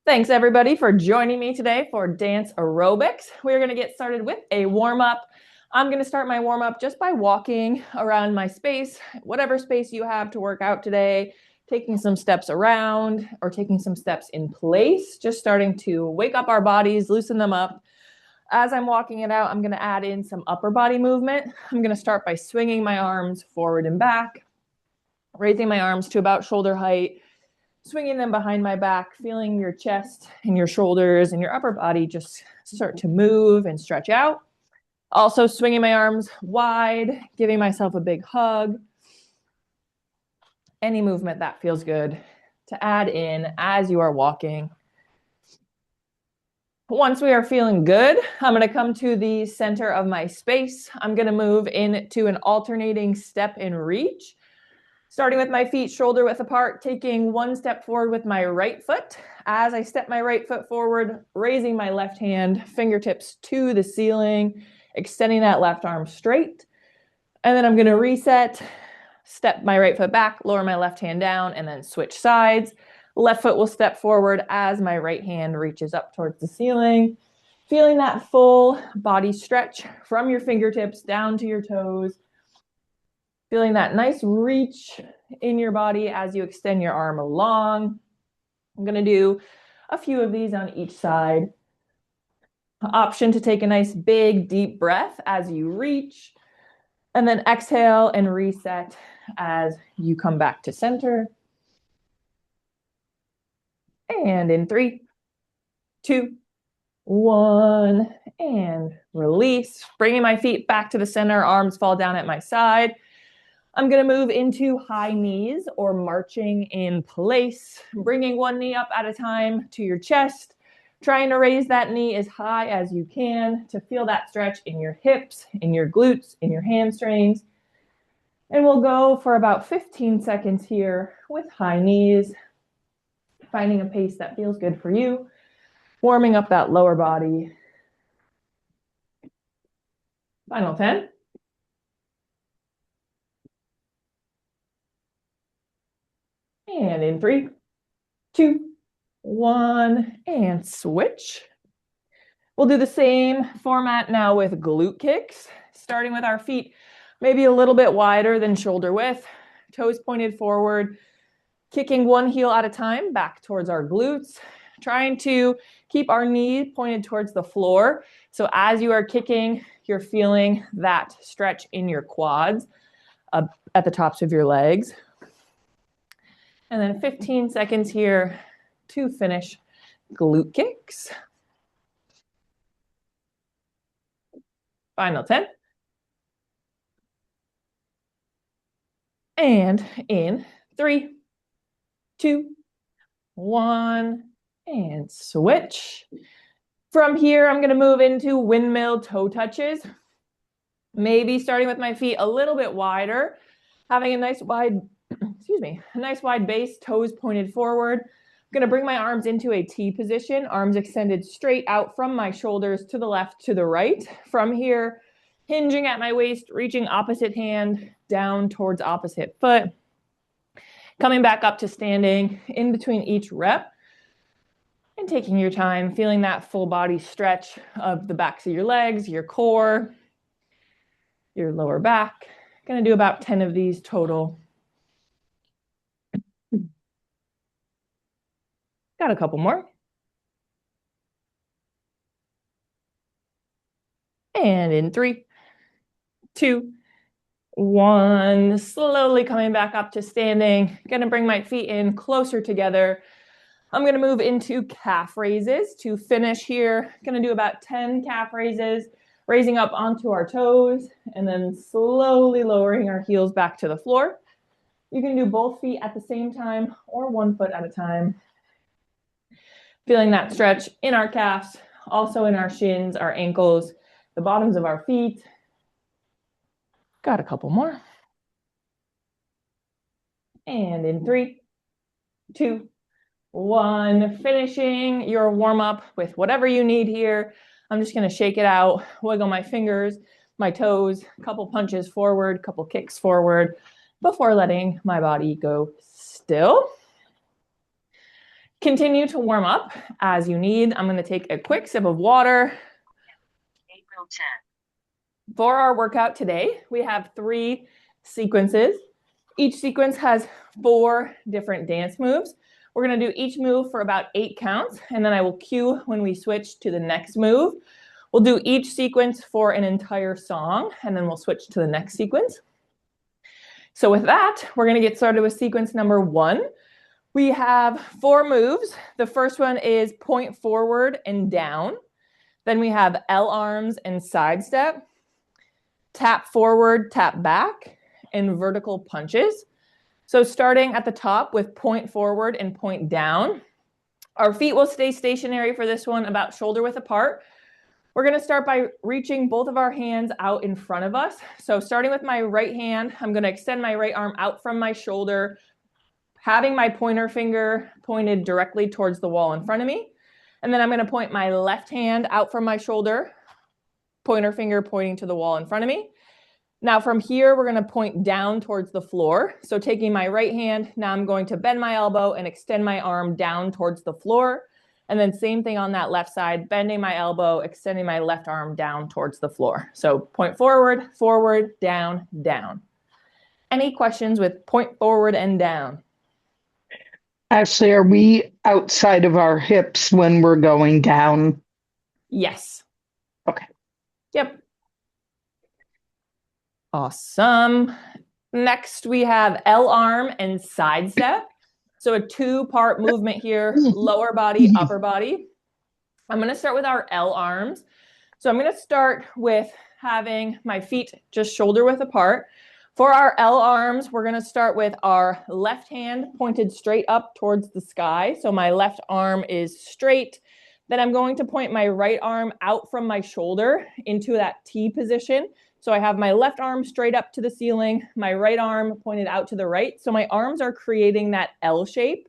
Thanks everybody for joining me today for dance aerobics. We're going to get started with a warm-up. I'm going to start my warm-up just by walking around my space, whatever space you have to work out today, taking some steps around or taking some steps in place, just starting to wake up our bodies, loosen them up. As I'm walking it out, I'm going to add in some upper body movement. I'm going to start by swinging my arms forward and back, raising my arms to about shoulder height, swinging them behind my back, feeling your chest and your shoulders and your upper body just start to move and stretch out. Also swinging my arms wide, giving myself a big hug. Any movement that feels good to add in as you are walking. Once we are feeling good, I'm going to come to the center of my space. I'm going to move into an alternating step and reach. Starting with my feet shoulder width apart, taking one step forward with my right foot. As I step my right foot forward, raising my left hand, fingertips to the ceiling, extending that left arm straight. And then I'm going to reset, step my right foot back, lower my left hand down, and then switch sides. Left foot will step forward as my right hand reaches up towards the ceiling. Feeling that full body stretch from your fingertips down to your toes. Feeling that nice reach in your body as you extend your arm along. I'm going to do a few of these on each side. Option to take a nice big deep breath as you reach, and then exhale and reset as you come back to center. And in 3, 2, 1, and release. Bringing my feet back to the center, arms fall down at my side. I'm going to move into high knees or marching in place, bringing one knee up at a time to your chest, trying to raise that knee as high as you can to feel that stretch in your hips, in your glutes, in your hamstrings. And we'll go for about 15 seconds here with high knees, finding a pace that feels good for you, warming up that lower body. Final 10. And in 3, 2, 1, and switch. We'll do the same format now with glute kicks, starting with our feet maybe a little bit wider than shoulder width, toes pointed forward, kicking one heel at a time back towards our glutes, trying to keep our knee pointed towards the floor. So as you are kicking, you're feeling that stretch in your quads at the tops of your legs. And then 15 seconds here to finish glute kicks. Final 10. And in 3, 2, 1, and switch. From here, I'm going to move into windmill toe touches. Maybe starting with my feet a little bit wider, having a nice wide base, toes pointed forward. I'm going to bring my arms into a T position, arms extended straight out from my shoulders to the left, to the right. From here, hinging at my waist, reaching opposite hand down towards opposite foot. Coming back up to standing in between each rep. And taking your time, feeling that full body stretch of the backs of your legs, your core, your lower back. Going to do about 10 of these total. Got a couple more. And in 3, 2, 1, slowly coming back up to standing. Going to bring my feet in closer together. I'm going to move into calf raises to finish here. Going to do about 10 calf raises, raising up onto our toes and then slowly lowering our heels back to the floor. You can do both feet at the same time or one foot at a time. Feeling that stretch in our calves, also in our shins, our ankles, the bottoms of our feet. Got a couple more. And in 3, 2, 1, finishing your warm-up with whatever you need here. I'm just going to shake it out, wiggle my fingers, my toes, a couple punches forward, couple kicks forward before letting my body go still. Continue to warm up as you need. I'm going to take a quick sip of water. April 10th. For our workout today, we have 3 sequences. Each sequence has 4 different dance moves. We're going to do each move for about 8 counts, and then I will cue when we switch to the next move. We'll do each sequence for an entire song, and then we'll switch to the next sequence. So with that, we're going to get started with sequence number 1. We have 4 moves. The first one is point forward and down. Then we have L arms and side step, tap forward, tap back, and vertical punches. So starting at the top with point forward and point down. Our feet will stay stationary for this one, about shoulder width apart. We're going to start by reaching both of our hands out in front of us. So starting with my right hand, I'm going to extend my right arm out from my shoulder, having my pointer finger pointed directly towards the wall in front of me. And then I'm going to point my left hand out from my shoulder, pointer finger pointing to the wall in front of me. Now from here, we're going to point down towards the floor. So taking my right hand, now I'm going to bend my elbow and extend my arm down towards the floor. And then same thing on that left side, bending my elbow, extending my left arm down towards the floor. So point forward, forward, down, down. Any questions with point forward and down? Ashley, are we outside of our hips when we're going down? Yes. Okay. Yep. Awesome. Next, we have L arm and side step. So a 2-part movement here, lower body, upper body. I'm going to start with our L arms. So I'm going to start with having my feet just shoulder width apart. For our L arms, we're going to start with our left hand pointed straight up towards the sky. So my left arm is straight. Then I'm going to point my right arm out from my shoulder into that T position. So I have my left arm straight up to the ceiling, my right arm pointed out to the right. So my arms are creating that L shape.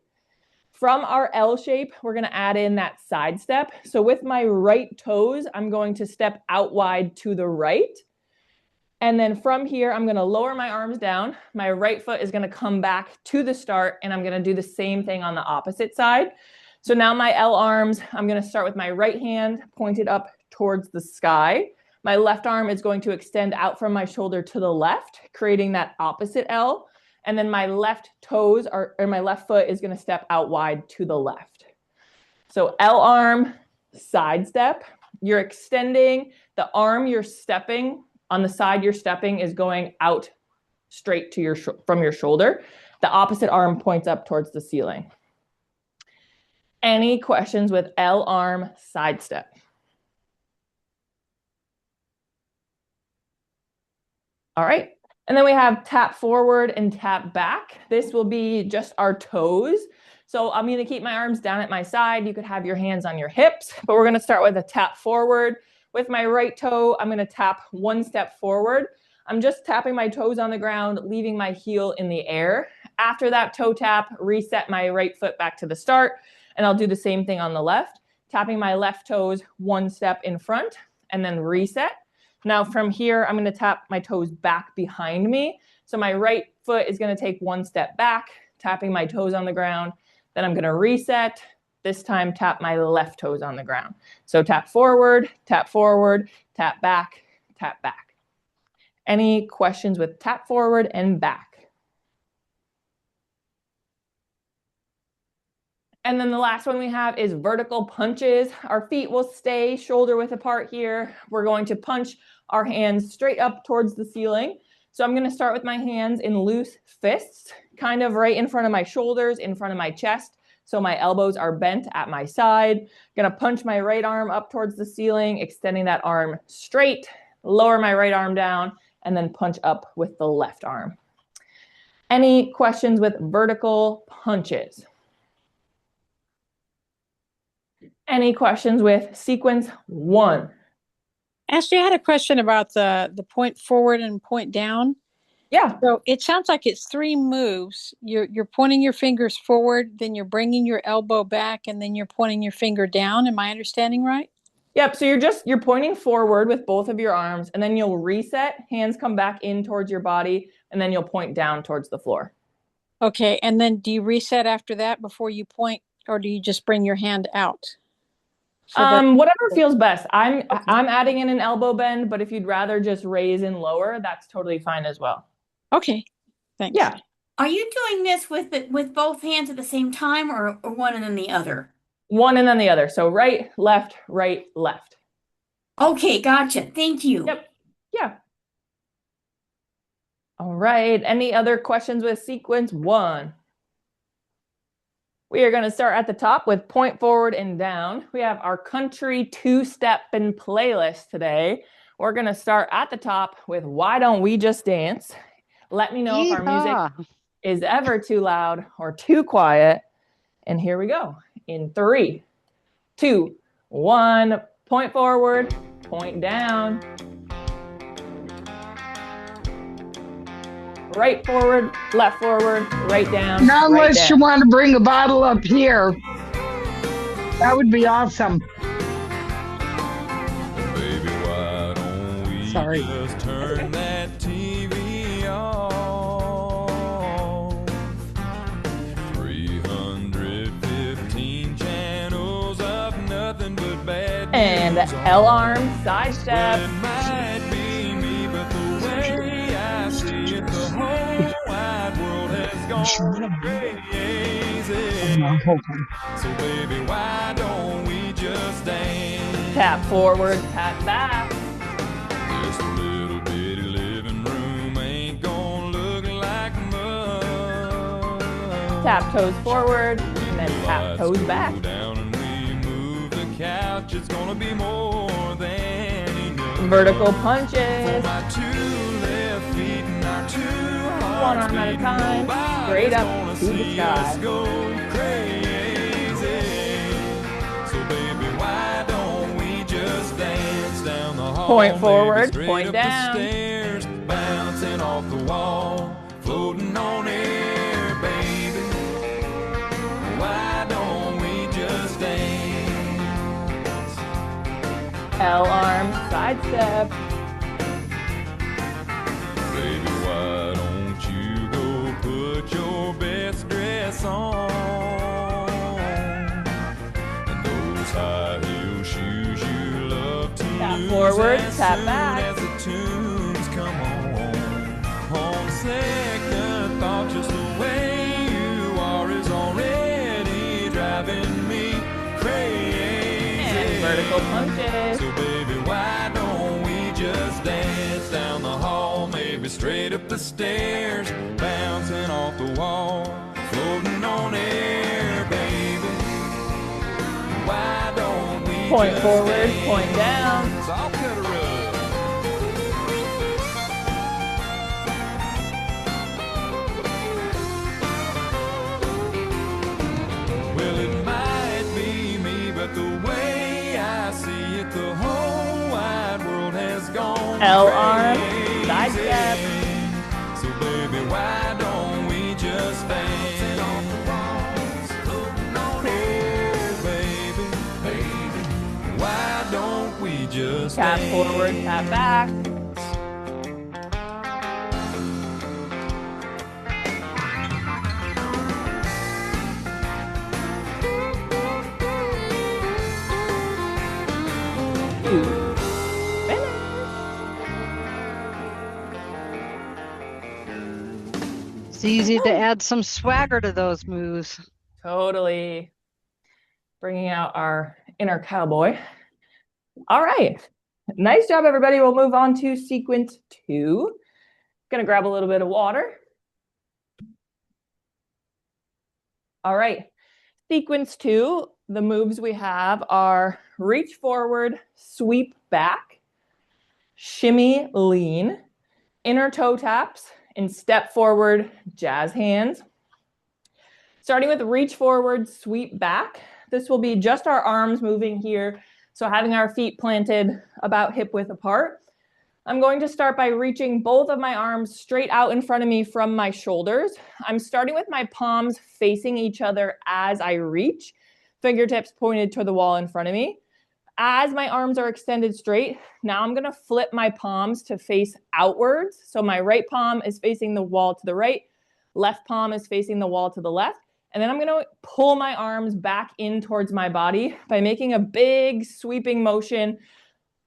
From our L shape, we're going to add in that side step. So with my right toes, I'm going to step out wide to the right. And then from here, I'm going to lower my arms down. My right foot is going to come back to the start, and I'm going to do the same thing on the opposite side. So now my L arms, I'm going to start with my right hand pointed up towards the sky. My left arm is going to extend out from my shoulder to the left, creating that opposite L. And then my left toes or my left foot is going to step out wide to the left. So L arm, side step. You're extending the arm you're stepping. On the side you're stepping is going out straight to from your shoulder. The opposite arm points up towards the ceiling. Any questions with L arm side step? All right. And then we have tap forward and tap back. This will be just our toes. So I'm going to keep my arms down at my side. You could have your hands on your hips, but we're going to start with a tap forward. With my right toe, I'm going to tap 1 step forward. I'm just tapping my toes on the ground, leaving my heel in the air. After that toe tap, reset my right foot back to the start, and I'll do the same thing on the left, tapping my left toes 1 step in front, and then reset. Now from here, I'm going to tap my toes back behind me. So my right foot is going to take 1 step back, tapping my toes on the ground. Then I'm going to reset. This time, tap my left toes on the ground. So tap forward, tap back, tap back. Any questions with tap forward and back? And then the last one we have is vertical punches. Our feet will stay shoulder width apart here. We're going to punch our hands straight up towards the ceiling. So I'm going to start with my hands in loose fists, kind of right in front of my shoulders, in front of my chest. So my elbows are bent at my side. Gonna punch my right arm up towards the ceiling, extending that arm straight, lower my right arm down, and then punch up with the left arm. Any questions with vertical punches? Any questions with sequence 1? Ashley, I had a question about the point forward and point down. Yeah. So it sounds like it's 3 moves. You're pointing your fingers forward, then you're bringing your elbow back, and then you're pointing your finger down. Am I understanding right? Yep. So you're pointing forward with both of your arms, and then you'll reset. Hands come back in towards your body, and then you'll point down towards the floor. Okay. And then do you reset after that before you point or do you just bring your hand out? For Whatever feels best. I'm adding in an elbow bend, but if you'd rather just raise and lower, that's totally fine as well. Okay, thanks. Yeah. Are you doing this with both hands at the same time, or one and then the other? One and then the other. So right, left, right, left. Okay, gotcha. Thank you. Yep. Yeah. All right. Any other questions with sequence 1? We are going to start at the top with point forward and down. We have our country two-steppin' playlist today. We're going to start at the top with Why Don't We Just Dance? Let me know if our music is ever too loud or too quiet. And here we go. In 3, 2, 1, point forward, point down. Right forward, left forward, right down. Not right unless down. you want to bring a bottle up here. That would be awesome. Baby, why don't we Sorry. just turn that TV off? 315 channels of nothing but bad And news on. L arm, side step. It might be me, but the way I see it, the whole wide world has gone crazy. Hold on. So baby, why don't we just dance? Tap forward, tap back. This little bitty living room ain't gonna look like much. Tap toes forward, and then tap toes back. Go down and we move the couch. It's gonna be more than enough. Vertical For punches. my 2 left feet and our 2 hearts One arm at a beating, time, nobody's straight up gonna to the see us sky. go crazy. So baby, why don't we just dance down the hall? Point forward, maybe straight point up down. the stairs, bouncing off the wall, floating on air, baby. Why don't we just dance? L arm, side step. Baby, why don't you go put your best dress on? And those high heel shoes you love to Tap lose forward, as tap soon back. as the tunes come on. On second thought, just the way you are is already driving me crazy. And vertical punches. So baby, why don't we just dance down the hall, maybe straight up the stairs, bouncing off the wall, floating on air, baby. Why don't we Point just forward, dance? point down. So I'll cut a rug. Well, it might be me, but the way I see it, the whole wide world has gone L arm, crazy. side step. So baby, why don't we just dance? Oh, baby, why don't we just Tap dance? forward, tap back. Finish. It's easy to add some swagger to those moves. Totally. Bringing out our inner cowboy. All right. Nice job, everybody. We'll move on to sequence 2. Gonna grab a little bit of water. All right. Sequence 2, the moves we have are reach forward, sweep back, shimmy, lean, inner toe taps, and step forward, jazz hands. Starting with reach forward, sweep back. This will be just our arms moving here. So having our feet planted about hip width apart. I'm going to start by reaching both of my arms straight out in front of me from my shoulders. I'm starting with my palms facing each other as I reach, fingertips pointed to the wall in front of me. As my arms are extended straight, now I'm gonna flip my palms to face outwards. So my right palm is facing the wall to the right, left palm is facing the wall to the left, And then I'm going to pull my arms back in towards my body by making a big sweeping motion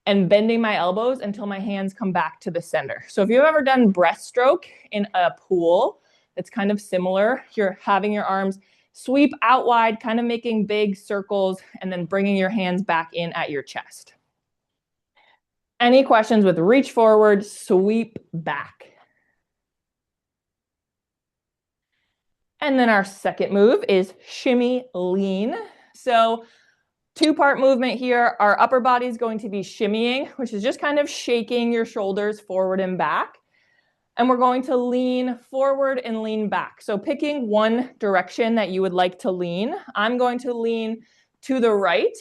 and bending my elbows until my hands come back to the center. So if you've ever done breaststroke in a pool, it's kind of similar. You're having your arms sweep out wide, kind of making big circles, and then bringing your hands back in at your chest. Any questions with reach forward, sweep back? And then our second move is shimmy lean. So two-part movement here. Our upper body is going to be shimmying, which is just kind of shaking your shoulders forward and back. And we're going to lean forward and lean back. So picking one direction that you would like to lean, I'm going to lean to the right,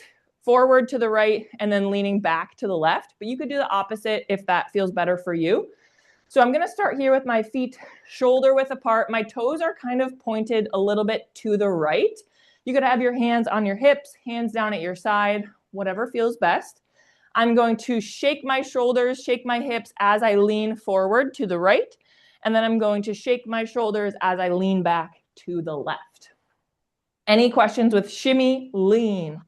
forward to the right, and then leaning back to the left. But you could do the opposite if that feels better for you. So I'm going to start here with my feet shoulder width apart. My toes are kind of pointed a little bit to the right. You could have your hands on your hips, hands down at your side, whatever feels best. I'm going to shake my shoulders, shake my hips as I lean forward to the right. And then I'm going to shake my shoulders as I lean back to the left. Any questions with shimmy, lean?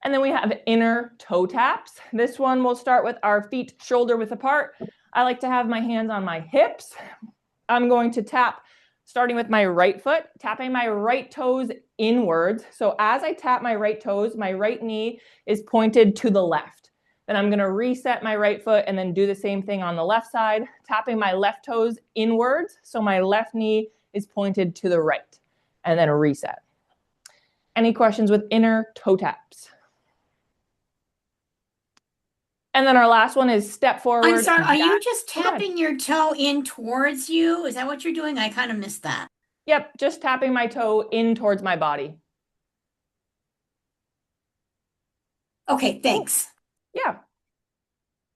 And then we have inner toe taps. This one we'll start with our feet shoulder width apart. I like to have my hands on my hips. I'm going to tap, starting with my right foot, tapping my right toes inwards. So as I tap my right toes, my right knee is pointed to the left. Then I'm going to reset my right foot and then do the same thing on the left side, tapping my left toes inwards. So my left knee is pointed to the right, and then a reset. Any questions with inner toe taps? And then our last one is step forward. I'm sorry, are you just tapping your toe in towards you? Is that what you're doing? I kind of missed that. Yep, just tapping my toe in towards my body. Okay, thanks. Yeah.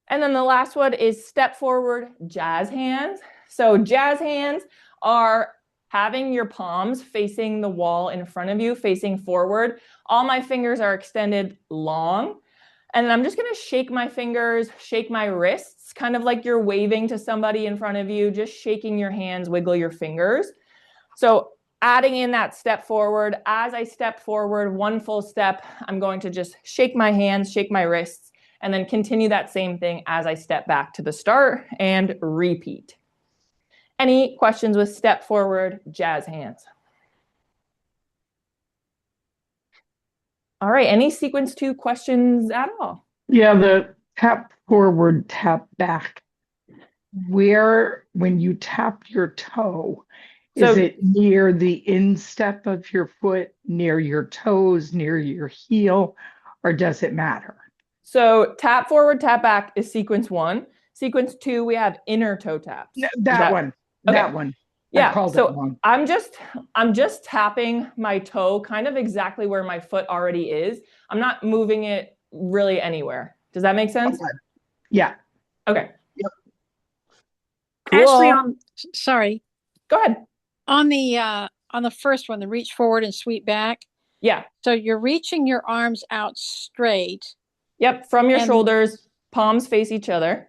And then the last one is step forward, jazz hands. So jazz hands are having your palms facing the wall in front of you, facing forward. All my fingers are extended long. And then I'm just going to shake my fingers, shake my wrists, kind of like you're waving to somebody in front of you, just shaking your hands, wiggle your fingers. So adding in that step forward, as I step forward, one full step, I'm going to just shake my hands, shake my wrists, and then continue that same thing as I step back to the start and repeat. Any questions with step forward, jazz hands? All right, any sequence 2 questions at all? Yeah, the tap forward, tap back. Where, when you tap your toe, is it near the instep of your foot, near your toes, near your heel, or does it matter? So tap forward, tap back is sequence 1. Sequence 2, we have inner toe taps. No, that one. Okay. That one. Yeah, so I'm just tapping my toe kind of exactly where my foot already is. I'm not moving it really anywhere. Does that make sense? Okay. Yeah. Okay. Yep. Cool. Ashley, sorry. Go ahead. On the first one, the reach forward and sweep back. Yeah. So you're reaching your arms out straight. Yep, from your shoulders, palms face each other.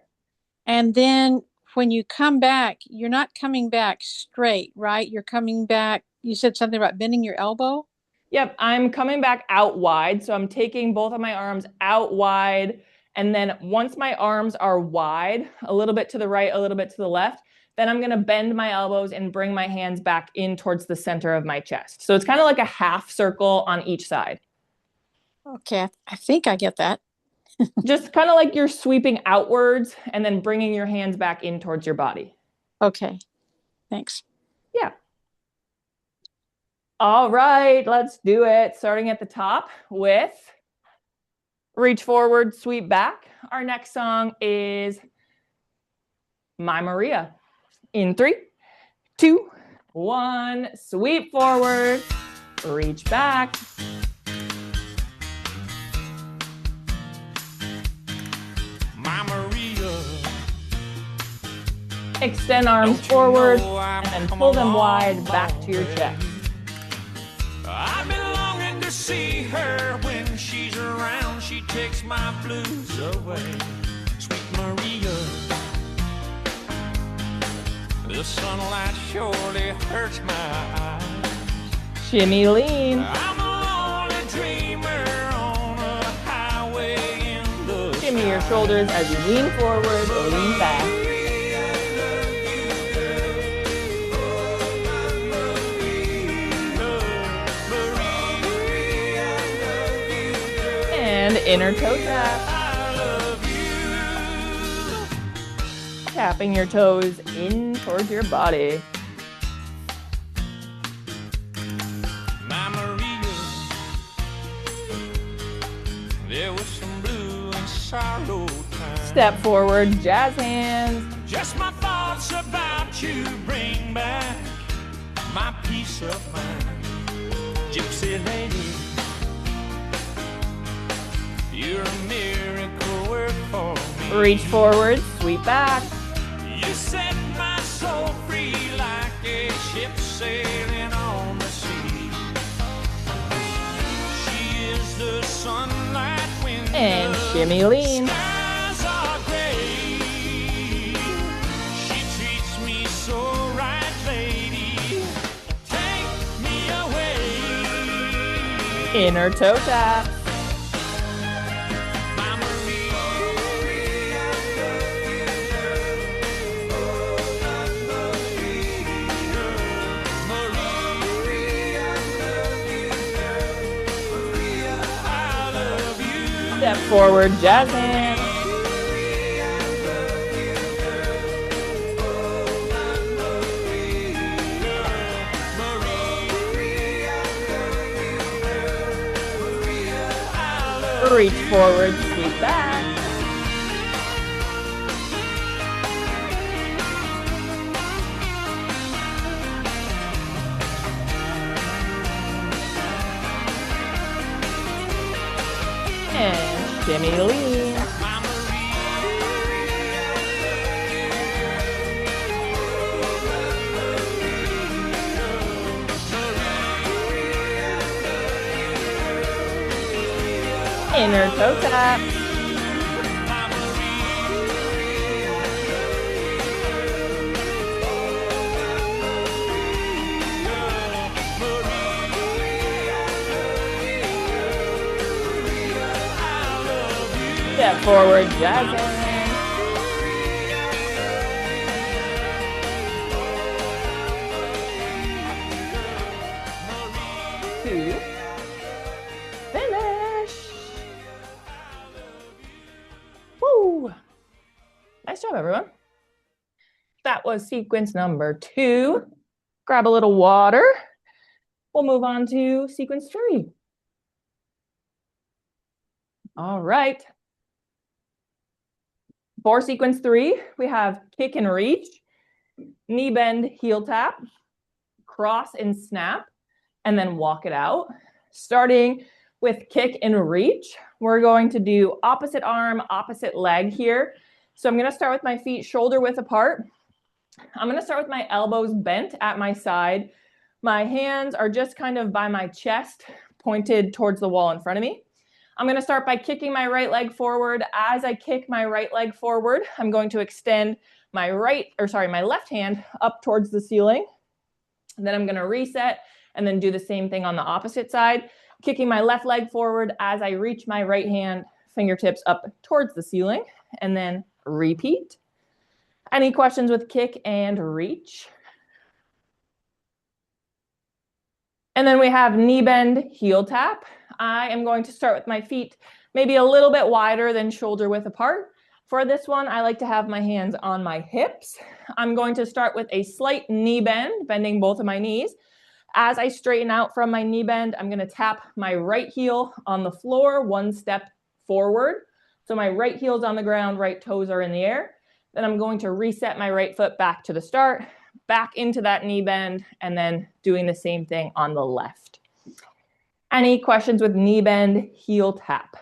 And then when you come back, you're not coming back straight, right? You're coming back. You said something about bending your elbow? Yep, I'm coming back out wide. So I'm taking both of my arms out wide. And then once my arms are wide, a little bit to the right, a little bit to the left, then I'm going to bend my elbows and bring my hands back in towards the center of my chest. So it's kind of like a half circle on each side. Okay, I think I get that. Just kind of like you're sweeping outwards and then bringing your hands back in towards your body. Okay, thanks. Yeah. All right, let's do it. Starting at the top with reach forward, sweep back. Our next song is My Maria. In 3, 2, 1, sweep forward, reach back. My Maria. Extend arms forward and then pull them wide back to your chest. I've been longing to see her when she's around. She takes my blues away. Sweet Maria. The sunlight surely hurts my eyes. Shimmy lean. I'm a lonely dreamer on a highway in the Shimmy your shoulders as you lean forward or lean back. And inner toe tap. Tapping your toes in towards your body. My Maria, there was some blue and sorrow time. Step forward, jazz hands. Just my thoughts about you bring back my peace of mind. Gypsy lady, you're a miracle work for me. Reach forward, sweep back. You set my soul free like a ship sailing on the sea. She is the sunlight when And the shimmy lean. skies are gray. She treats me so right, lady. Take me away. Inner toe tap. My Maria. I love you. Step forward, jazz hands. Reach forward, sweep back. And shimmy lean. Inner toe tap. Step forward, jazz hands. Two. Finish. Woo. Nice job, everyone. That was sequence number 2. Grab a little water. We'll move on to sequence 3. All right. For sequence 3, we have kick and reach, knee bend, heel tap, cross and snap, and then walk it out. Starting with kick and reach, we're going to do opposite arm, opposite leg here. So I'm going to start with my feet shoulder width apart. I'm going to start with my elbows bent at my side. My hands are just kind of by my chest, pointed towards the wall in front of me. I'm going to start by kicking my right leg forward. As I kick my right leg forward, I'm going to extend my left hand up towards the ceiling. And then I'm going to reset and then do the same thing on the opposite side. Kicking my left leg forward as I reach my right hand, fingertips up towards the ceiling, and then repeat. Any questions with kick and reach? And then we have knee bend, heel tap. I am going to start with my feet maybe a little bit wider than shoulder width apart. For this one, I like to have my hands on my hips. I'm going to start with a slight knee bend, bending both of my knees. As I straighten out from my knee bend, I'm going to tap my right heel on the floor, one step forward. So my right heel's on the ground, right toes are in the air. Then I'm going to reset my right foot back to the start, back into that knee bend, and then doing the same thing on the left. Any questions with knee bend, heel tap?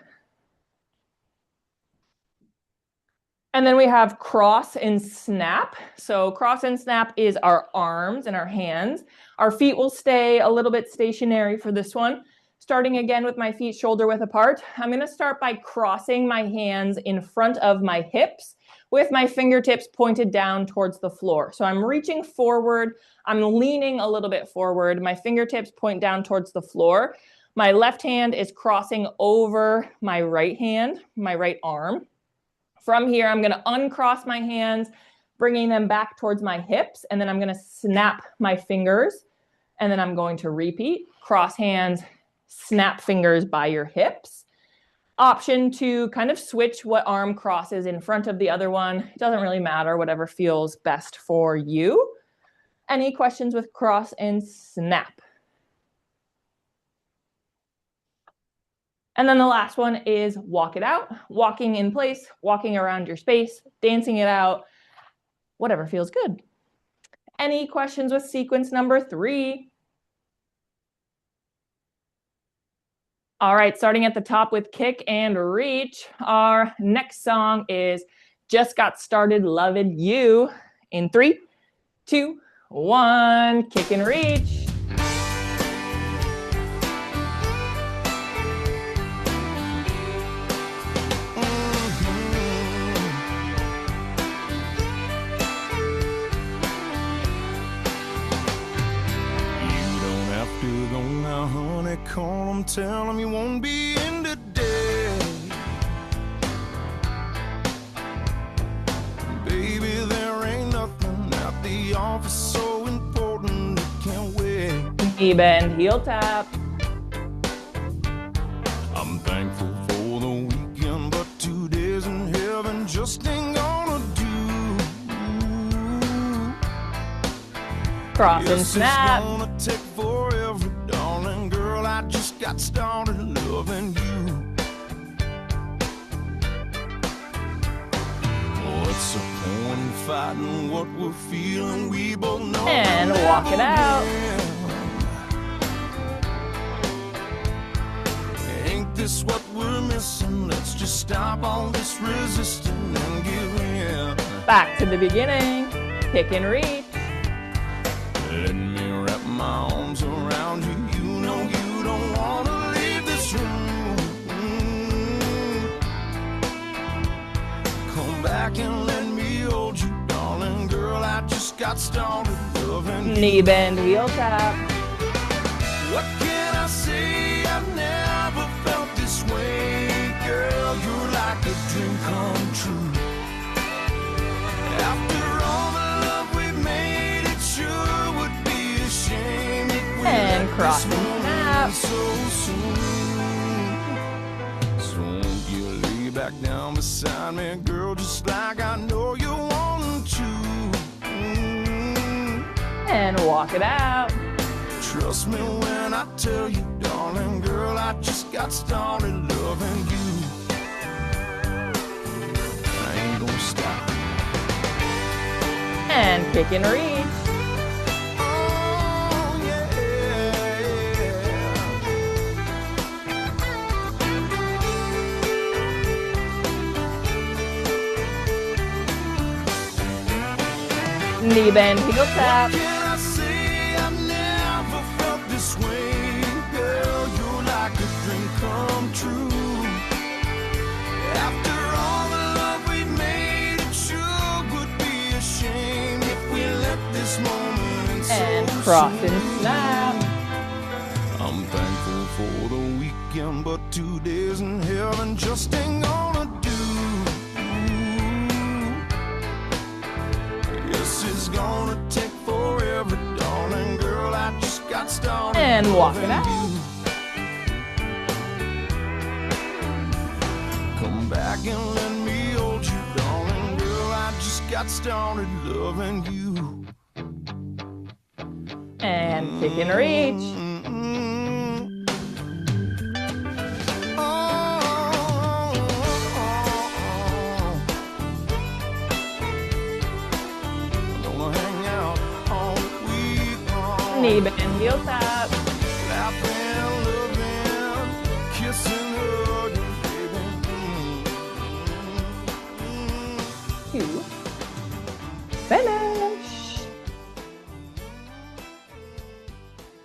And then we have cross and snap. So cross and snap is our arms and our hands. Our feet will stay a little bit stationary for this one. Starting again with my feet shoulder width apart, I'm going to start by crossing my hands in front of my hips with my fingertips pointed down towards the floor. So I'm reaching forward, I'm leaning a little bit forward, my fingertips point down towards the floor. My left hand is crossing over my right hand, my right arm. From here, I'm gonna uncross my hands, bringing them back towards my hips, and then I'm gonna snap my fingers, and then I'm going to repeat. Cross hands, snap fingers by your hips. Option to kind of switch what arm crosses in front of the other one. It doesn't really matter, whatever feels best for you. Any questions with cross and snap? And then the last one is walk it out, walking in place, walking around your space, dancing it out, whatever feels good. Any questions with sequence number 3? All right, starting at the top with kick and reach. Our next song is Just Got Started Loving You. In 3, 2, 1, kick and reach. Call him, tell him you won't be in today. Baby, there ain't nothing at the office so important it can't wait. Knee bend, heel tap. I'm thankful for the weekend, but 2 days in heaven just ain't gonna do. Cross and snap. It's gonna take forever, darling girl. I just got started loving you. What's the point in fighting what we're feeling? We both know. And walk it out. Ain't this what we're missing? Let's just stop all this resisting and give in. Back to the beginning. Kick and reach. Let me wrap my arms around you. You know you don't want to leave this room. Come back and let me hold you, darling girl. I just got started loving you. Knee bend, heel tap. What can I say? I've never felt this way. Girl, you're like a dream come true. After all the love we've made, it sure would be a shame if we And let cross this and moment snap. so soon. So won't you lay back down beside me, girl, just like I know you want to. And walk it out. Trust me when I tell you, darling girl, I just got started loving you. I ain't gonna stop. And kick and reach. Oh, yeah. Knee bend, heel tap. What can I say? I've never felt this way. Girl, you're like a dream come true. After all the love we made, it sure would be a shame if we let this moment And so cross soon. and snap. I'm thankful for the weekend, but 2 days in heaven just ain't gonna do. This is gonna take forever, darling girl. I just got started. And walk it loving out. you. Come back and let me hold you, darling girl. I just got started loving you. And kick and reach. Knee bend, heel tap. To finish.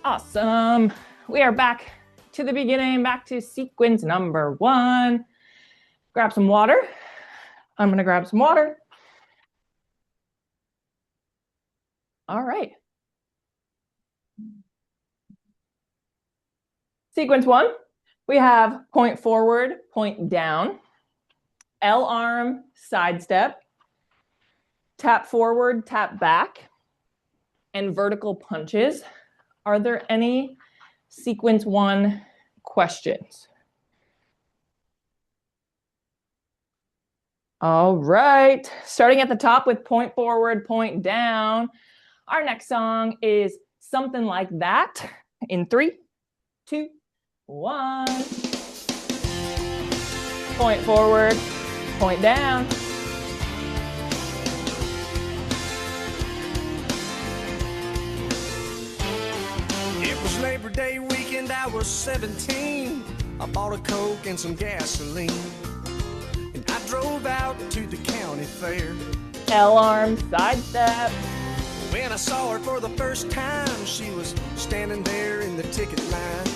Awesome. We are back to the beginning, back to sequence number 1. Grab some water. I'm going to grab some water. All right. Sequence 1, we have point forward, point down, L arm, side step, tap forward, tap back, and vertical punches. Are there any sequence 1 questions? All right, starting at the top with point forward, point down. Our next song is Something Like That in 3, 2, 1. Point forward, point down. It was Labor Day weekend, I was 17. I bought a Coke and some gasoline, and I drove out to the county fair. L arm, side step. When I saw her for the first time, she was standing there in the ticket line,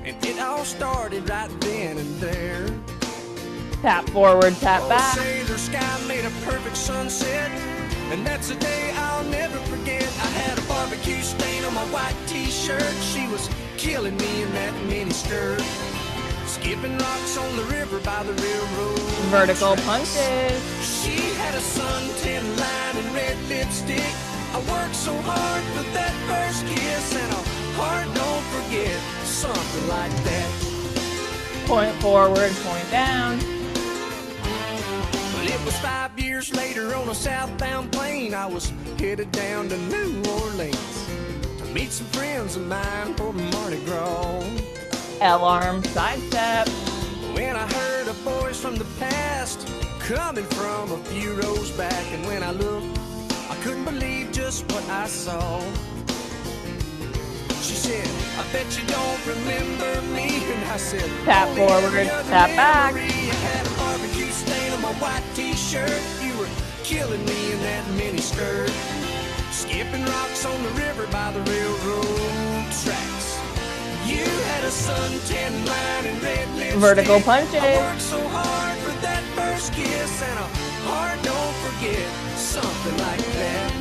and it all started right then and there. Tap forward, tap back. Oh, say, the sky made a perfect sunset, and that's a day I'll never forget. I had a barbecue stain on my white t-shirt. She was killing me in that mini skirt, skipping rocks on the river by the railroad. Vertical tracks. punches. She had a suntan line and red lipstick. I worked so hard for that first kiss, and a heart don't forget, something like that. Point forward, point down. Well, it was 5 years later on a southbound plane. I was headed down to New Orleans to meet some friends of mine for Mardi Gras. L arm, side step. When I heard a voice from the past coming from a few rows back, and when I looked, I couldn't believe just what I saw. She said, I bet you don't remember me. And I said, Tap forward, tap back. You had a barbecue stain on my white t-shirt. You were killing me in that mini skirt, skipping rocks on the river by the railroad tracks. You had a suntan line and red lipstick. Vertical punches. I worked so hard for that first kiss, and a heart don't forget, something like that.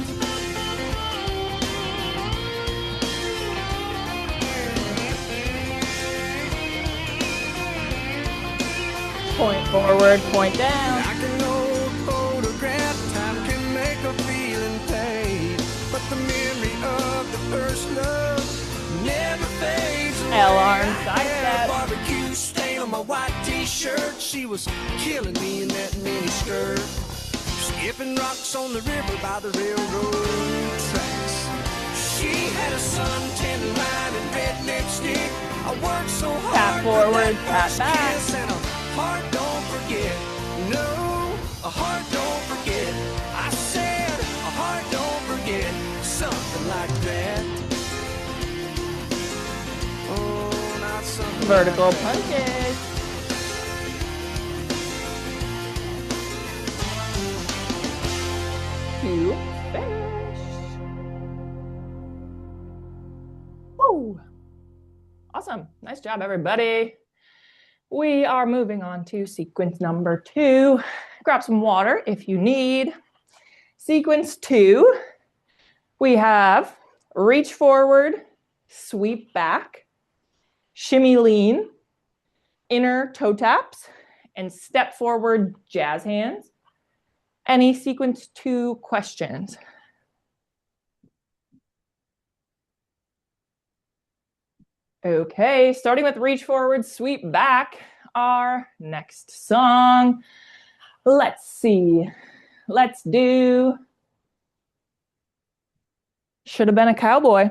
Point forward, point down. Like an old photograph, time can make a feeling fade, but the memory of the first love never fades away. L arm, I side had step. a barbecue stain on my white t-shirt. She was killing me in that mini skirt, skipping rocks on the river by the railroad tracks. She had a suntan line and red lipstick. I worked so hard Tap forward, for that tap first back. kiss, and a heart don't forget. No, a heart don't forget. I said a heart don't forget, something like that. Oh, not something Vertical like that. punches. To finish. Woo! Awesome. Nice job, everybody. We are moving on to sequence number 2. Grab some water if you need. Sequence 2, we have reach forward, sweep back, shimmy lean, inner toe taps, and step forward jazz hands. Any sequence 2 questions? Okay, starting with reach forward, sweep back, our next song. Let's see. Let's do Should Have Been a Cowboy.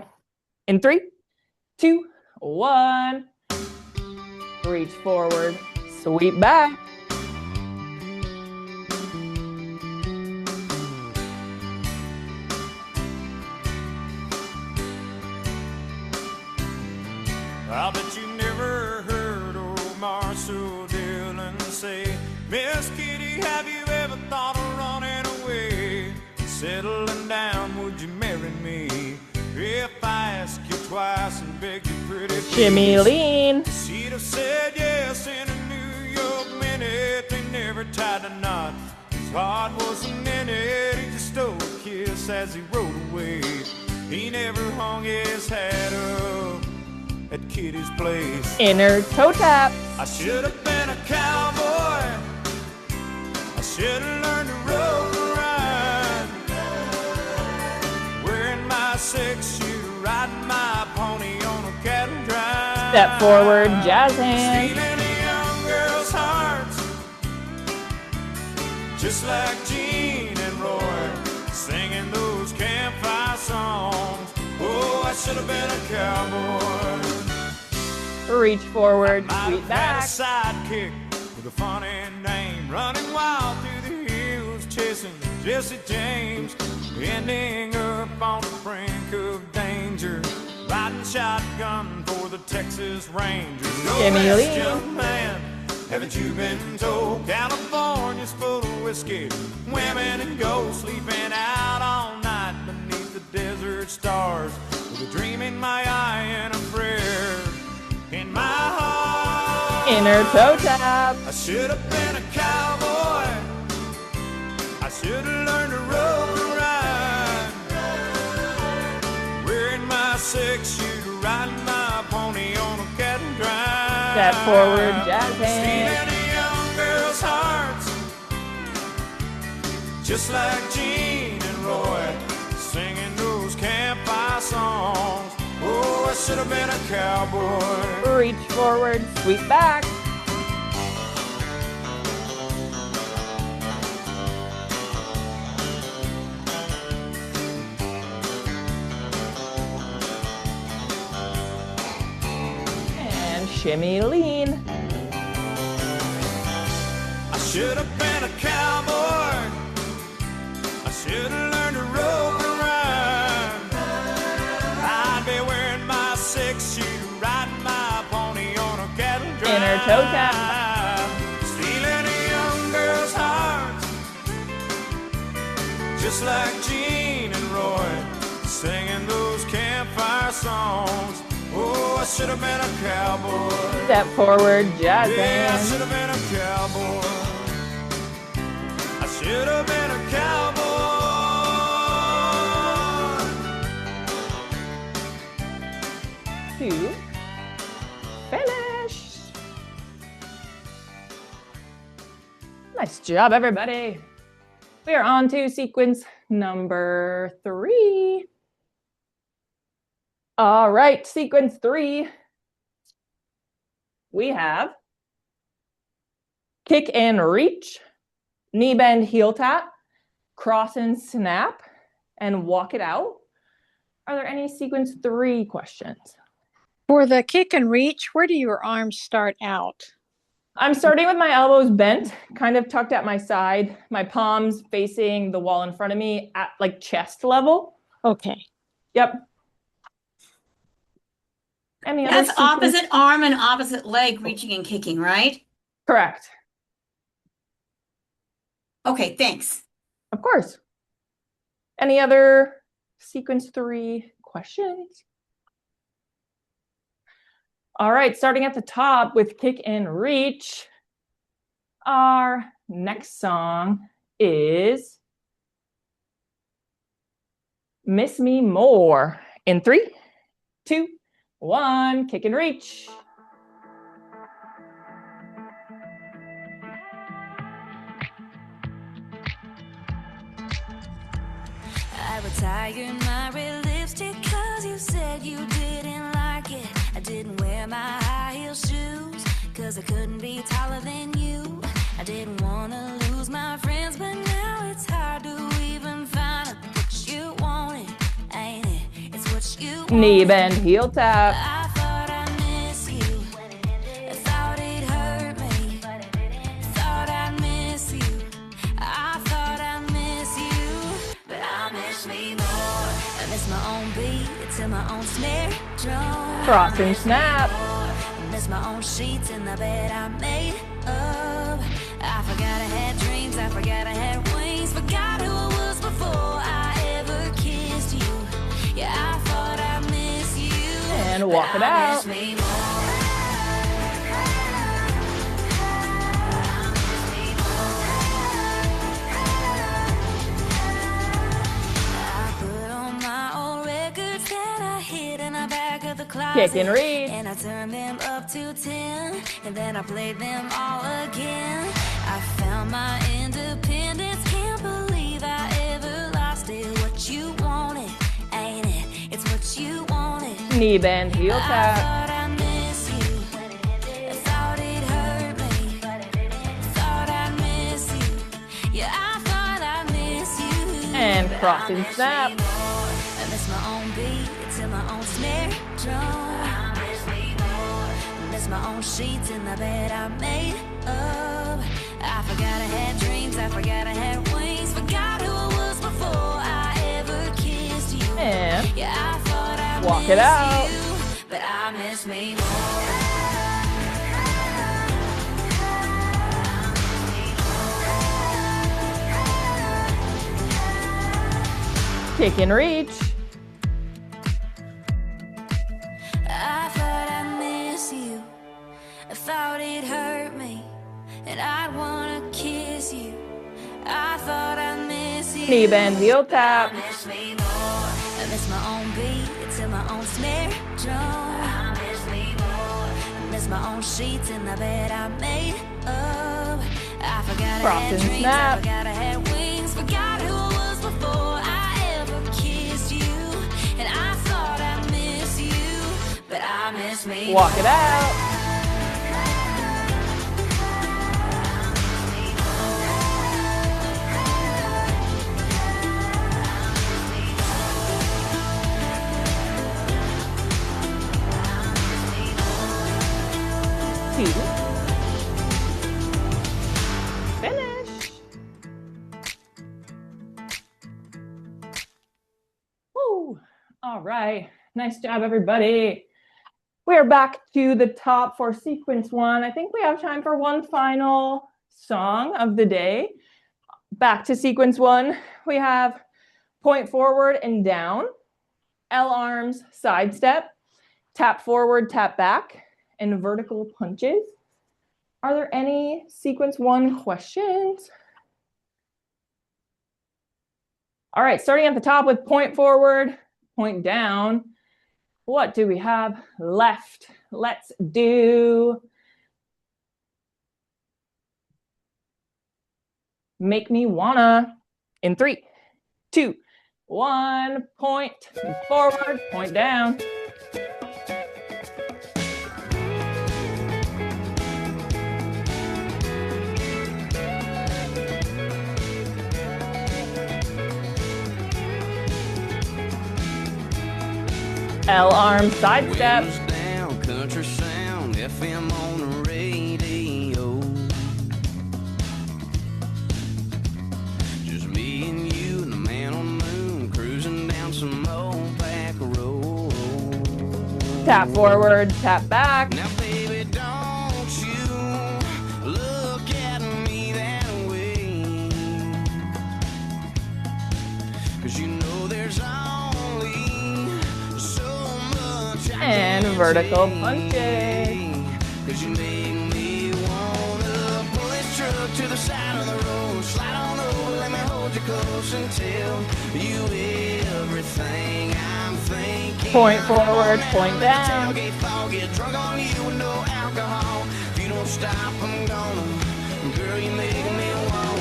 In 3, 2, 1. Reach forward, sweep back. I bet you never heard old Marshall Dillon say, Miss Kitty, have you ever thought of running away? Settling down, would you marry me? If I ask you twice and beg you pretty please. Shimmy lean. She'd have said yes in a New York minute. They never tied a knot. His heart was a minute, he just stole a kiss as he rode away. He never hung his hat up at Kitty's place. Inner toe tap. I should have been a cowboy. I should have learned to rope and ride. Wearing my 6-shooter, riding my pony on a cattle drive. Step forward, jazz hands. Stealing a young girl's hearts, just like Gene and Roy, singing those campfire songs. Oh, I should have been a cowboy. Reach forward, Might sweep have back. had a sidekick with a funny name, running wild through the hills, chasing Jesse James, ending up on the brink of danger, riding shotgun for the Texas Rangers. Oh, Jimmy West Lee. young man, haven't you been told California's full of whiskey, women and gold, sleeping out all night beneath the desert stars, with a dream in my eye and a prayer in my heart. Inner toe tap. I should have been a cowboy. I should have learned to rope and ride. Wearing my 6-shooter, riding my pony on a cattle drive. Step forward, jazz hands. Stealing a young girl's hearts, just like Gene and Roy, singing those campfire songs. Oh, I should have been a cowboy. Reach forward, sweep back. And shimmy lean. I should have been a cowboy. I should have learned to rope and ride. I'd be wearing my 6-shooter, riding my pony on a cattle drive. Inner toe tap. Stealing a young girl's heart, just like Gene and Roy, singing those campfire songs. Oh, I should have been a cowboy. Step forward, jazz Yeah, I hands. should have been a cowboy. I should have been a cowboy. To finish. Nice job, everybody. We are on to sequence number 3. All right, sequence 3. We have kick and reach, knee bend, heel tap, cross and snap, and walk it out. Are there any sequence 3 questions? For the kick and reach, where do your arms start out? I'm starting with my elbows bent, kind of tucked at my side, my palms facing the wall in front of me at like chest level. Okay. Yep. Any other That's sequence? opposite arm and opposite leg reaching and kicking, right? Correct. Okay, thanks. Of course. Any other sequence 3 questions? All right, starting at the top with kick and reach. Our next song is Miss Me More. In 3, 2, 1, kick and reach. I retired my red lipstick cause you said you didn't like it. I didn't wear my high heel shoes cause I couldn't be taller than you. I didn't want to lose my friends, but now it's hard to even find what you wanted, ain't it? It's what you wanted. Knee bend, heel tap. I thought I'd miss you. I thought it hurt me. Thought I'd miss you. I thought I'd miss you. But I miss me more. I miss my own beat to my own snare drum. Cross and snap. I miss my own sheets in the bed I made up. I forgot I had dreams. I forgot I had wings. Forgot who I was before I ever kissed you. Yeah, I thought I miss you. And walk it out. Me more. closet. Kick and reach. And I turned them up to 10, and then I played them all again. I found my independence, can't believe I ever lost it. What you wanted, ain't it? It's what you wanted. Knee bend, heel I tap. thought I miss you. I thought it hurt me. Thought I miss you. Yeah, I thought I miss you. And cross and I snap. miss me more. I miss my own beat to my own snare drum. I miss me more. I miss my own sheets in the bed I made up. I forgot I had dreams. I forgot I had wings. Forgot who I was before I ever kissed you. And Yeah, I thought I walk missed it out. you, but I miss me more. Kick and reach. I thought I miss you. I thought it hurt me, and I'd wanna kiss you. I thought I miss you. Knee bend, heel tap. I miss me more. I miss my own beat to my own snare drum. I miss me more. I miss my own sheets in the bed I made up. I forgot I Cross had and dreams. snap. I forgot I had wings. Forgot who I was before I ever kissed you. And I thought I miss you, but I miss me. Walk it out. Two. Finish. Woo. All right. Nice job, everybody. We're back to the top for sequence one. I think we have time for one final song of the day. Back to sequence one. We have point forward and down, L arms, side step, tap forward, tap back, and vertical punches. Are there any sequence one questions? All right, starting at the top with point forward, point down. What do we have left? Let's do Make Me Wanna in 3, 2, 1. Point forward, point down. L arm side step. Windows down, country sound, FM on the radio. Just me and you and the man on the moon, cruising down some old back road. Tap forward, tap back. Now, baby, don't you look at me that way. 'Cause you know there's only so much I And can vertical take. punches. 'Cause you make me wanna pull this truck to the side of the road, slide on over, let me hold you close and tell you everything I'm thinking. Point forward, point down. Tailgate fall, get drunk on you with no alcohol. If you don't stop, I'm gonna. Girl, you make me wanna.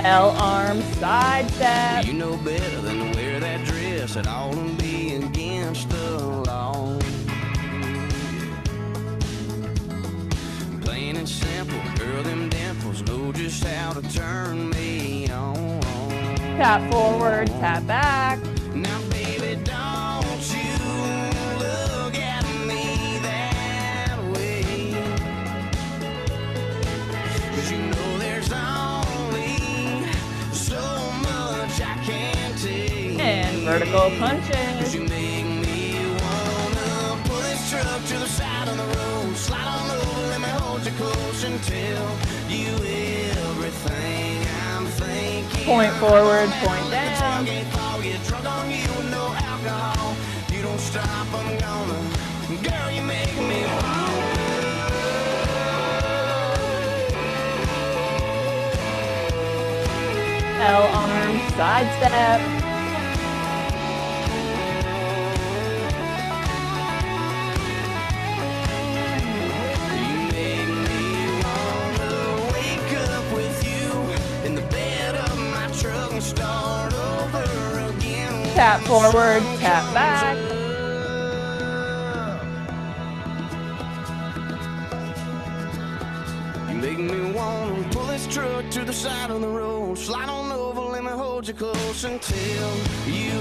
L arm side step. You know better than to wear that dress at all and be against the law. Plain and simple, girl, them dimples know just how to turn me on. Tap forward, tap back. Now, baby, don't you look at me that way. 'Cause you know there's only so much I can take. And vertical punches. 'Cause you make me wanna pull this truck to the side of the road, slide on over, let me hold you close and tell you everything I'm thinking. Point forward, point down. Tailgate fall, get drunk on you with no alcohol. You don't stop, I'm gonna. Girl, you make me wanna. L arm, side step. You make me wanna wake up with you in the bed of my truck and start over again. Tap forward, tap back. You make me wanna pull this truck to the side of the road, slide on over, let me hold you close and tell you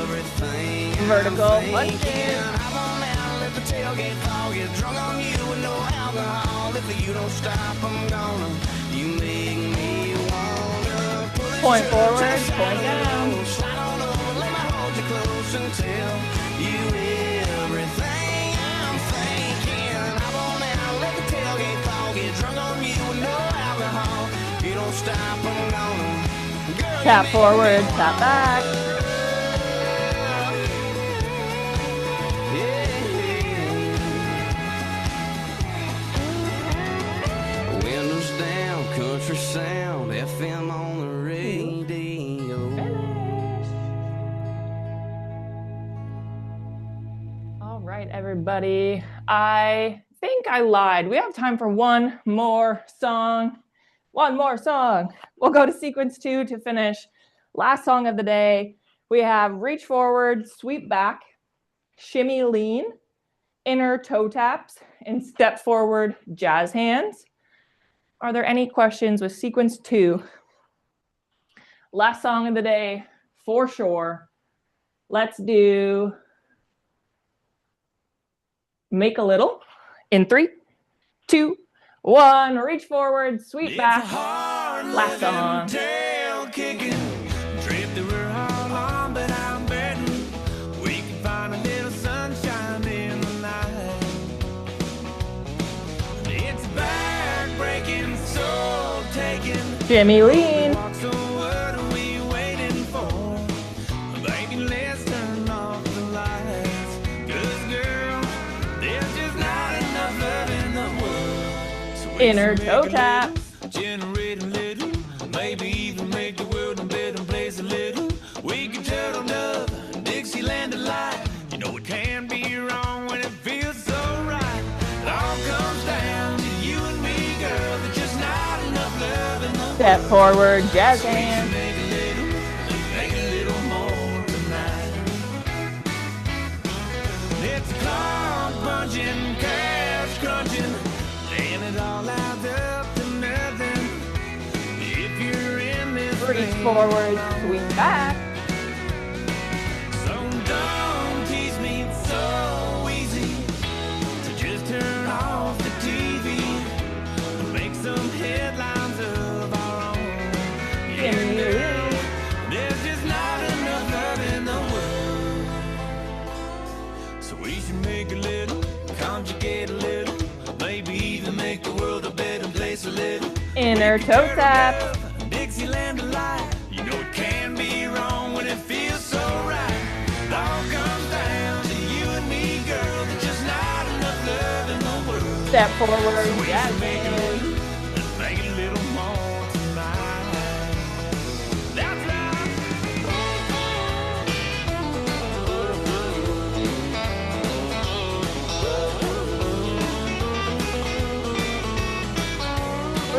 everything. Vertical I'm lunges. thinking. Hop on out, let the tailgate fall, get drunk on you with no alcohol. If you don't stop, I'm gonna. You make me wanna pull this Point truck to forward, the side point of the down. road, slide on over, let me hold you close and tell you everything I'm thinking. Hop on out, let the tailgate fall, get drunk on you with no alcohol. If you don't stop, I'm gonna. Girl, Tap you forward, tap back. Windows down, country sound, FM on the radio. All right, everybody. I think I lied. We have time for one more song. One more song. We'll go to sequence 2 to finish. Last song of the day. We have reach forward, sweep back, shimmy lean, inner toe taps, and step forward, jazz hands. Are there any questions with sequence 2? Last song of the day, for sure. Let's do Make a Little in 3, 2, 1. Reach forward, sweep back. Last song. Tail kicking, trip that we're all on, but I'm betting we can find a little sunshine in the night. It's back breaking, soul taking. Shimmy lean. So what are we waiting for? Baby, let's turn off the lights. 'Cause girl, there's just not enough love in the world. So we Inner can toe make a tap. little, generate a little, maybe even make the world a better place a little. We can turtle dove, Dixieland delight. You know it can be wrong when it feels so right. It all comes down to you and me, girl. There's just not enough love in the world. Step forward, jazz hands. Make a little more tonight. It's clock punching, cash crunching, laying it all out up to nothing. If you're in this Reach thing, forward, sweep back. so don't tease me, it's so easy to just turn off the TV and make some headlines of our own. Yeah, Shimmy girl, lean. there's just not enough love in the world. So we should make a little, conjugate a little, maybe even make the world a better place a little. Inner toe tap. Dixieland delight. You know it can be wrong when it feels so right. It all comes down to you and me, girl. There's just not enough love in the world. Step forward, So we jazz should make a hands. little, and make it a little more tonight. That's right.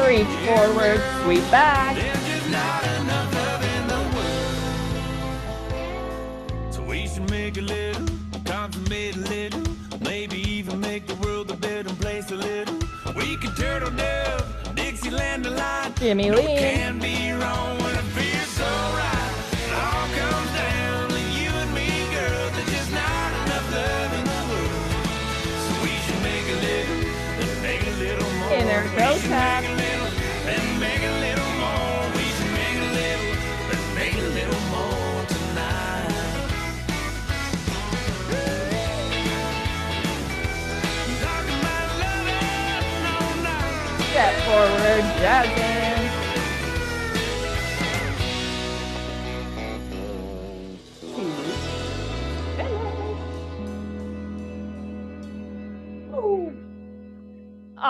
Reach forward, sweep back. There's just not enough love in the world. So we should make a little, consummate a little, maybe even make the world a better place a little. We could turtle dove, Dixieland delight. Shimmy No, it lean. can be wrong when it feels so right. It all comes down to you and me, girl. There's just not enough love in the world. So we should make a little, and make a little more. Inner We toe should tap. make a little, and make a little more. We should make a little, and make a little more tonight. Talking about loving all night. Step forward, jazz hands.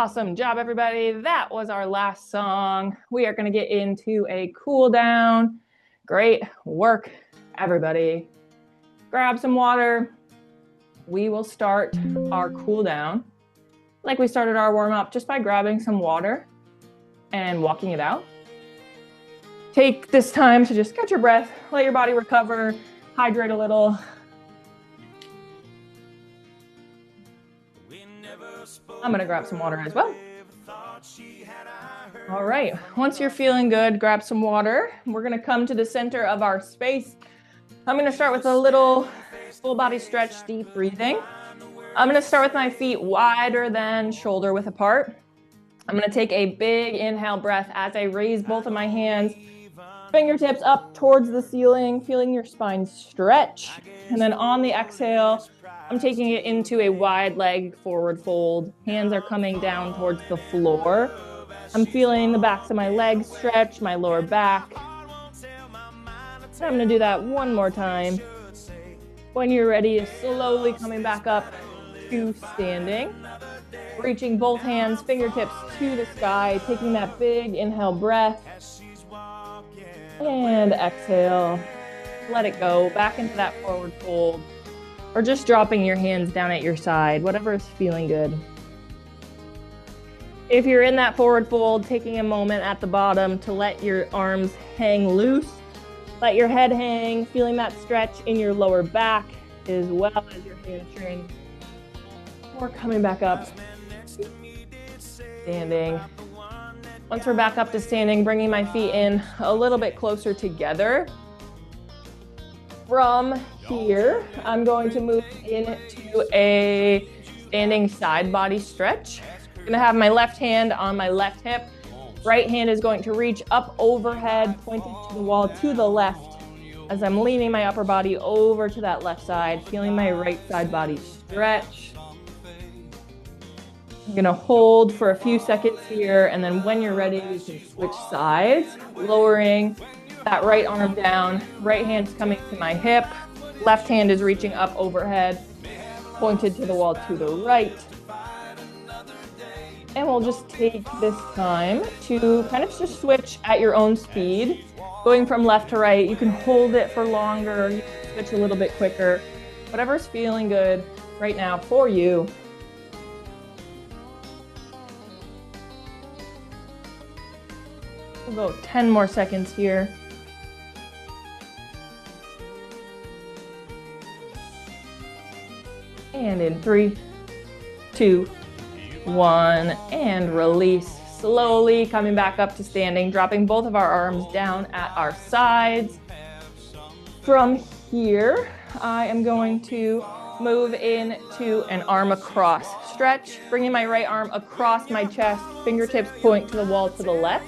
Awesome job, everybody. That was our last song. We are going to get into a cool down. Great work, everybody. Grab some water. We will start our cool down like we started our warm up, just by grabbing some water and walking it out. Take this time to just catch your breath, let your body recover, hydrate a little. I'm gonna grab some water as well. All right, once you're feeling good, grab some water. We're gonna come to the center of our space. I'm gonna start with a little full body stretch, deep breathing. I'm gonna start with my feet wider than shoulder width apart. I'm gonna take a big inhale breath as I raise both of my hands, fingertips up towards the ceiling, feeling your spine stretch. And then on the exhale, I'm taking it into a wide leg forward fold. Hands are coming down towards the floor. I'm feeling the backs of my legs stretch, my lower back. And I'm gonna do that one more time. When you're ready, slowly coming back up to standing. Reaching both hands, fingertips to the sky, taking that big inhale breath. And exhale. Let it go back into that forward fold. Or just dropping your hands down at your side, whatever is feeling good. If you're in that forward fold, taking a moment at the bottom to let your arms hang loose, let your head hang, feeling that stretch in your lower back as well as your hamstrings. Or coming back up, standing. Once we're back up to standing, bringing my feet in a little bit closer together. From here, I'm going to move into a standing side body stretch. I'm gonna have my left hand on my left hip. Right hand is going to reach up overhead, pointed to the wall to the left as I'm leaning my upper body over to that left side, feeling my right side body stretch. I'm gonna hold for a few seconds here, and then when you're ready, you can switch sides, lowering that right arm down, right hand's coming to my hip, left hand is reaching up overhead, pointed to the wall to the right. And we'll just take this time to kind of just switch at your own speed, going from left to right. You can hold it for longer, you can switch a little bit quicker, whatever's feeling good right now for you. We'll go 10 more seconds here. And in 3, 2, 1, and release. Slowly coming back up to standing, dropping both of our arms down at our sides. From here, I am going to move into an arm across stretch, bringing my right arm across my chest, fingertips point to the wall to the left.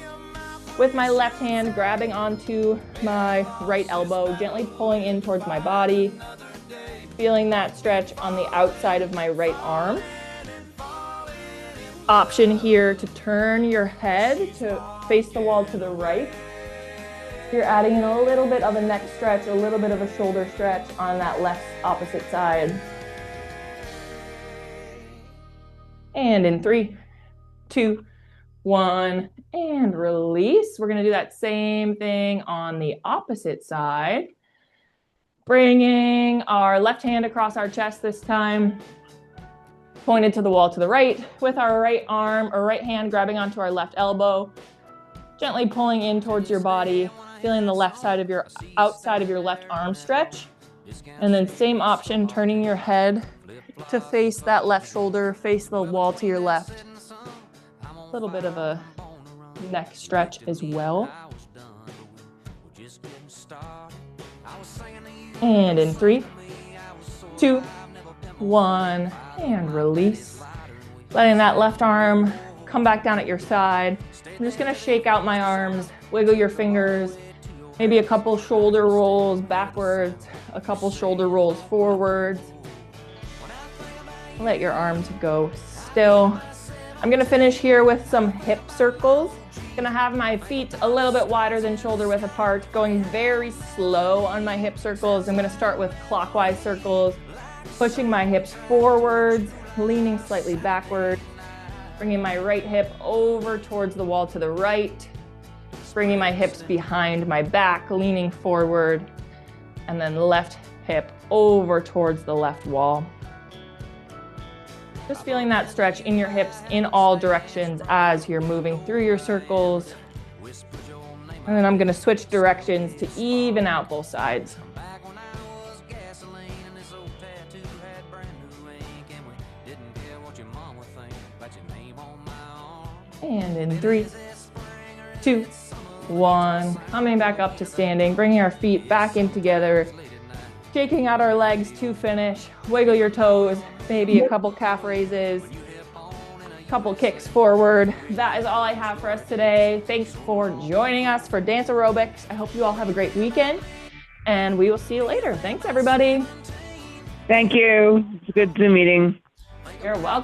With my left hand grabbing onto my right elbow, gently pulling in towards my body, feeling that stretch on the outside of my right arm. Option here to turn your head to face the wall to the right. You're adding in a little bit of a neck stretch, a little bit of a shoulder stretch on that left opposite side. And in 3, 2, 1, and release. We're gonna do that same thing on the opposite side. Bringing our left hand across our chest this time, pointed to the wall to the right, with our right arm or right hand grabbing onto our left elbow, gently pulling in towards your body, feeling the left side of your outside of your left arm stretch. And then same option, turning your head to face that left shoulder, face the wall to your left. A little bit of a neck stretch as well. And in 3, 2, 1, and release. Letting that left arm come back down at your side. I'm just gonna shake out my arms, wiggle your fingers, maybe a couple shoulder rolls backwards, a couple shoulder rolls forwards. Let your arms go still. I'm gonna finish here with some hip circles. Gonna have my feet a little bit wider than shoulder width apart, going very slow on my hip circles. I'm gonna start with clockwise circles, pushing my hips forwards, leaning slightly backward. Bringing my right hip over towards the wall to the right. Bringing my hips behind my back, leaning forward. And then left hip over towards the left wall. Just feeling that stretch in your hips in all directions as you're moving through your circles. And then I'm going to switch directions to even out both sides. And in 3, 2, 1, coming back up to standing, bringing our feet back in together, shaking out our legs to finish. Wiggle your toes, maybe a couple calf raises, couple kicks forward. That is all I have for us today. Thanks for joining us for Dance Aerobics. I hope you all have a great weekend, and we will see you later. Thanks, everybody. Thank you. It's a good Zoom meeting. You're welcome.